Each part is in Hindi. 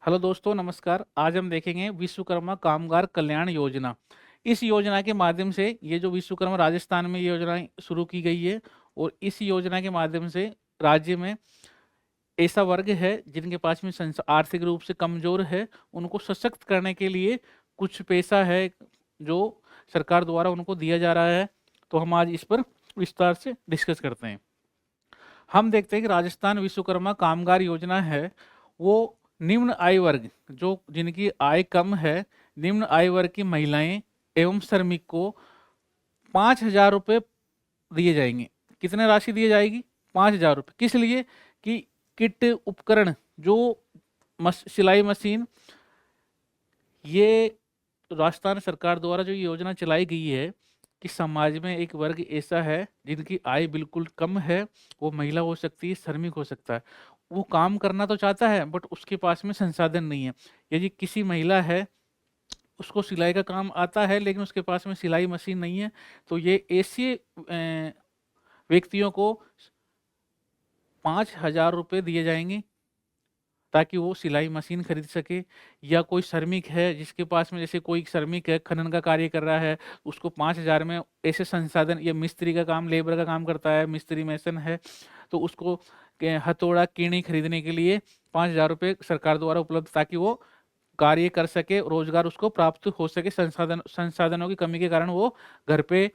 हेलो दोस्तों, नमस्कार। आज हम देखेंगे विश्वकर्मा कामगार कल्याण योजना। इस योजना के माध्यम से ये जो विश्वकर्मा राजस्थान में ये योजना शुरू की गई है और इस योजना के माध्यम से राज्य में ऐसा वर्ग है जिनके पास में आर्थिक रूप से कमजोर है, उनको सशक्त करने के लिए कुछ पैसा है जो सरकार द्वारा उनको दिया जा रहा है। तो हम आज इस पर विस्तार से डिस्कस करते हैं। हम देखते हैं कि राजस्थान विश्वकर्मा कामगार योजना है वो निम्न आय वर्ग, जो जिनकी आय कम है, निम्न आय वर्ग की महिलाएं एवं श्रमिक को 5,000 रुपये दिए जाएंगे। कितने राशि दिए जाएगी? 5,000 रुपये। किस लिए? कि किट उपकरण, जो सिलाई मशीन, ये राजस्थान सरकार द्वारा जो ये योजना चलाई गई है कि समाज में एक वर्ग ऐसा है जिनकी आय बिल्कुल कम है, वो महिला हो सकती है, श्रमिक हो सकता है, वो काम करना तो चाहता है बट उसके पास में संसाधन नहीं है। यदि किसी महिला है, उसको सिलाई का काम आता है लेकिन उसके पास में सिलाई मशीन नहीं है, तो ये ऐसे व्यक्तियों को 5,000 रुपये दिए जाएंगे ताकि वो सिलाई मशीन खरीद सके। या कोई श्रमिक है जिसके पास में, जैसे कोई श्रमिक है खनन का कार्य कर रहा है, उसको 5,000 में ऐसे संसाधन, या मिस्त्री का काम, लेबर का काम करता है, मिस्त्री मैसन है, तो उसको हथौड़ा कीड़ी खरीदने के लिए 5,000 रुपये सरकार द्वारा उपलब्ध, ताकि वो कार्य कर सके, रोजगार उसको प्राप्त हो सके। संसाधनों की कमी के कारण वो घर पे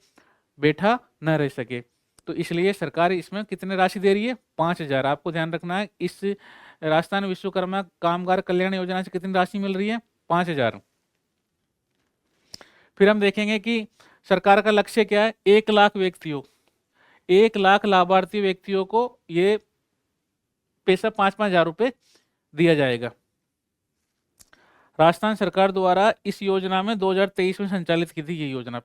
बैठा न रह सके। तो इसलिए सरकार इसमें कितने राशि दे रही है? 5,000। आपको ध्यान रखना है, इस राजस्थान विश्वकर्मा कामगार कल्याण योजना से कितनी राशि मिल रही है? 5,000। फिर हम देखेंगे कि सरकार का लक्ष्य क्या है। 1 लाख व्यक्तियों, 1 लाख लाभार्थी व्यक्तियों को ये पैसा 5,500 रुपये दिया जाएगा। राजस्थान सरकार द्वारा इस योजना में 2023 में संचालित की थी। ये योजना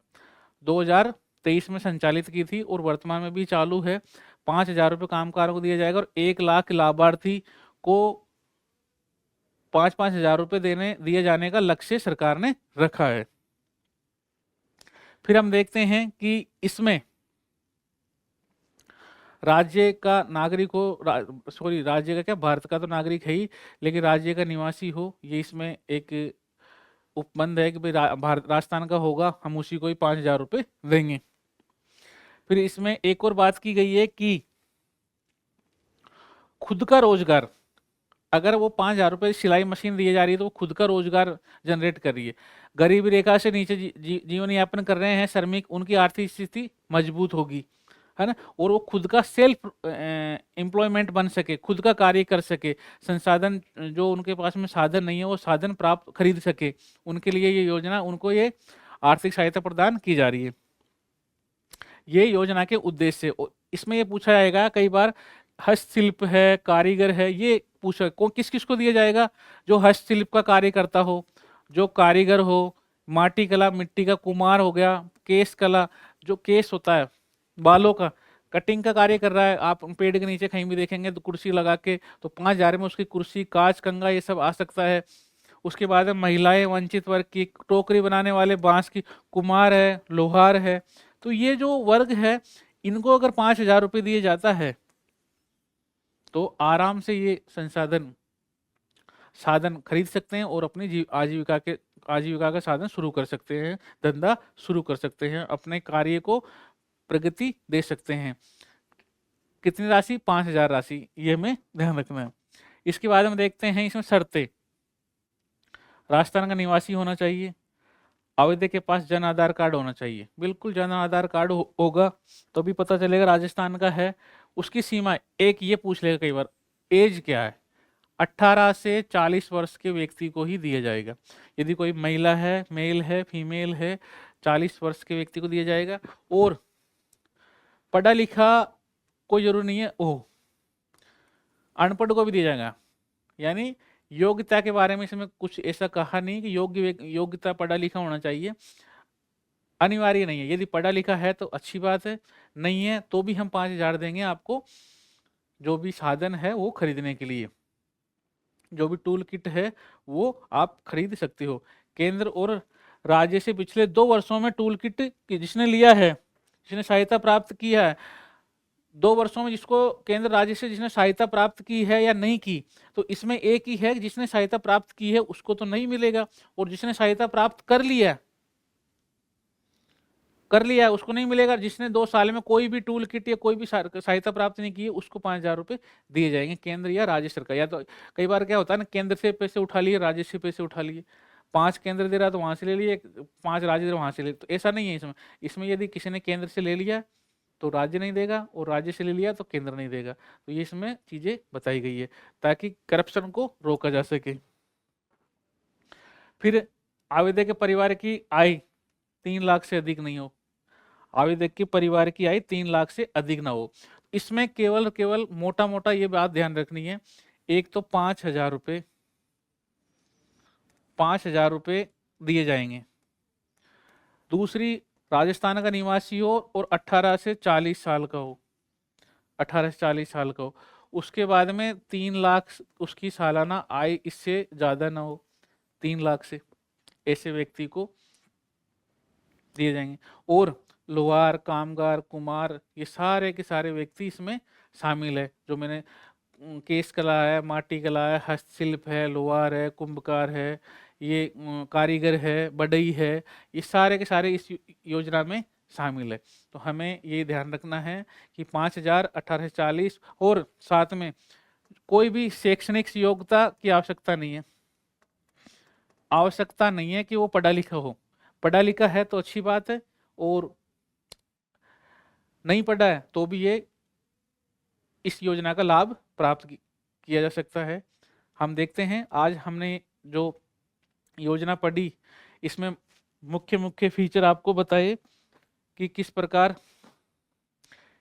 2023 में संचालित की थी और वर्तमान में भी चालू है। 5,000 रुपये कामगारों को दिया जाएगा और 1 लाख लाभार्थी को 5,500 रुपये दिए जाने का लक्ष्य सरकार ने रखा है। फिर हम देखते हैं कि इसमें राज्य का नागरिक हो, सॉरी राज्य का क्या, भारत का तो नागरिक है ही, लेकिन राज्य का निवासी हो, ये इसमें एक उपबंध है कि भाई भारत राजस्थान का होगा, हम उसी को ही 5,000 रुपये देंगे। फिर इसमें एक और बात की गई है कि खुद का रोजगार, अगर वो 5,000 रुपये सिलाई मशीन दिए जा रही है तो वो खुद का रोजगार जनरेट कर रही है। गरीबी रेखा से नीचे जीवन यापन कर रहे हैं श्रमिक, उनकी आर्थिक स्थिति मजबूत होगी, है ना, और वो खुद का सेल्फ एम्प्लॉयमेंट बन सके, खुद का कार्य कर सके, संसाधन जो उनके पास में साधन नहीं है वो साधन प्राप्त खरीद सके, उनके लिए ये योजना, उनको ये आर्थिक सहायता प्रदान की जा रही है। ये योजना के उद्देश्य। इसमें ये पूछा जाएगा कई बार, हस्तशिल्प है, कारीगर है, ये पूछा किस किस को दिया जाएगा? जो हस्तशिल्प का कार्य करता हो, जो कारीगर हो, माटी कला, मिट्टी का कुम्हार हो गया, केस कला, जो केस होता है बालों का, कटिंग का कार्य कर रहा है, आप पेड़ के नीचे कहीं भी देखेंगे तो कुर्सी लगा के, तो 5,000 में उसकी कुर्सी, कांच, कंगा, ये सब आ सकता है। उसके बाद महिलाएं, वंचित वर्ग की, टोकरी बनाने वाले, बांस की, कुम्हार है, लोहार है। तो ये जो वर्ग है, इनको अगर 5,000 रुपये दिए जाता है तो आराम से ये साधन खरीद सकते हैं और अपनी आजीविका का साधन शुरू कर सकते हैं, धंधा शुरू कर सकते हैं, अपने कार्य को प्रगति दे सकते हैं। कितनी राशि? 5,000 राशि, ये हमें ध्यान रखना है। इसके बाद हम देखते हैं इसमें शर्तें। राजस्थान का निवासी होना चाहिए, आवेदक के पास जन आधार कार्ड होना चाहिए। बिल्कुल, जन आधार कार्ड होगा तो भी पता चलेगा राजस्थान का है। उसकी सीमा, एक ये पूछ लेगा कई बार, एज क्या है? 18 से 40 वर्ष के व्यक्ति को ही दिया जाएगा। यदि कोई महिला है, मेल है, फीमेल है, 40 वर्ष के व्यक्ति को दिया जाएगा। और पढ़ा लिखा कोई जरूरी नहीं है, ओह, अनपढ़ को भी दिया जाएगा। यानी योग्यता के बारे में इसमें कुछ ऐसा कहा नहीं कि योग्यता पढ़ा लिखा होना चाहिए, अनिवार्य नहीं है। यदि पढ़ा लिखा है तो अच्छी बात है, नहीं है तो भी हम 5,000 देंगे आपको, जो भी साधन है वो खरीदने के लिए, जो भी टूल किट है वो आप खरीद सकते हो। केंद्र और राज्य से पिछले 2 वर्षों में टूल किट जिसने लिया है, जिसने सहायता प्राप्त किया है, 2 वर्षों में जिसको केंद्र राज्य से जिसने सहायता प्राप्त की है या नहीं की, तो इसमें एक ही है, जिसने सहायता प्राप्त की है उसको तो नहीं मिलेगा, और जिसने सहायता प्राप्त कर लिया है उसको नहीं मिलेगा। जिसने 2 साल में कोई भी टूल किट या कोई भी सहायता प्राप्त नहीं की है उसको 5,000 रुपये दिए जाएंगे, केंद्र या राज्य सरकार। या तो कई बार क्या होता है ना, केंद्र से पैसे उठा लिए, राज्य से पैसे उठा लिए, 5 केंद्र दे रहा तो वहां से ले लिए, 5 राज्य दे रहा वहां से ले, तो ऐसा नहीं है इसमें। इसमें यदि किसी ने केंद्र से ले लिया तो राज्य नहीं देगा, और राज्य से ले लिया तो केंद्र नहीं देगा। तो ये इसमें चीजें बताई गई है ताकि करप्शन को रोका जा सके। फिर आवेदक के परिवार की आय 3 लाख से अधिक नहीं हो, आवेदक की परिवार की आय 3 लाख से अधिक ना हो। इसमें केवल केवल मोटा मोटा ये बात ध्यान रखनी है, एक तो 5,000 रुपये, 5,000 रुपये दिए जाएंगे। दूसरी, राजस्थान का निवासी हो और 18 से 40 साल का हो, 18 से 40 साल का हो। उसके बाद में 3 लाख उसकी सालाना आय इससे ज्यादा ना हो, 3 लाख से, ऐसे व्यक्ति को दिए जाएंगे। और लोहार, कामगार, कुमार, ये सारे के सारे व्यक्ति इसमें शामिल है। जो मैंने केश कला है, माटी कला है, हस्तशिल्प है, लोहार है, कुंभकार है, ये कारीगर है, बढ़ई है, ये सारे के सारे इस योजना में शामिल है। तो हमें ये ध्यान रखना है कि 5,000, 18 से 40, और साथ में कोई भी शैक्षणिक योग्यता की आवश्यकता नहीं है, आवश्यकता नहीं है कि वो पढ़ा लिखा हो। पढ़ा लिखा है तो अच्छी बात है, और नहीं पढ़ा है तो भी ये इस योजना का लाभ प्राप्त किया जा सकता है। हम देखते हैं, आज हमने जो योजना पढ़ी इसमें मुख्य मुख्य फीचर आपको बताए कि किस प्रकार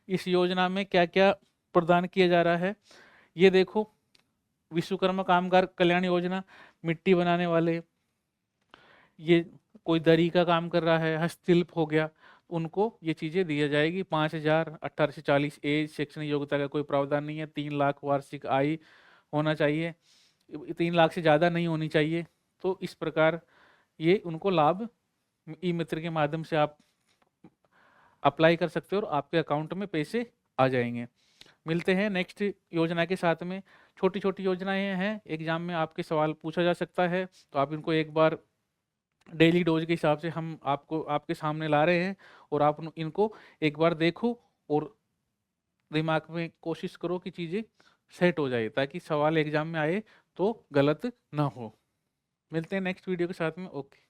इस योजना में क्या क्या प्रदान किया जा रहा है। ये देखो, विश्वकर्मा कामगार कल्याण योजना, मिट्टी बनाने वाले, ये कोई दरी का काम कर रहा है, हस्तशिल्प हो गया, उनको ये चीजें दी जाएगी। 5,000, 18 से 40 एज, शैक्षणिक योग्यता का कोई प्रावधान नहीं है, 3 लाख वार्षिक आय होना चाहिए, 3 लाख से ज़्यादा नहीं होनी चाहिए। तो इस प्रकार ये उनको लाभ ई मित्र के माध्यम से आप अप्लाई कर सकते हो और आपके अकाउंट में पैसे आ जाएंगे। मिलते हैं नेक्स्ट योजना के साथ में। छोटी छोटी योजनाएं हैं, एग्जाम में आपके सवाल पूछा जा सकता है, तो आप इनको एक बार डेली डोज के हिसाब से हम आपको आपके सामने ला रहे हैं, और आप इनको एक बार देखो और दिमाग में कोशिश करो कि चीज़ें सेट हो जाए, ताकि सवाल एग्जाम में आए तो गलत ना हो। मिलते हैं नेक्स्ट वीडियो के साथ में। ओके।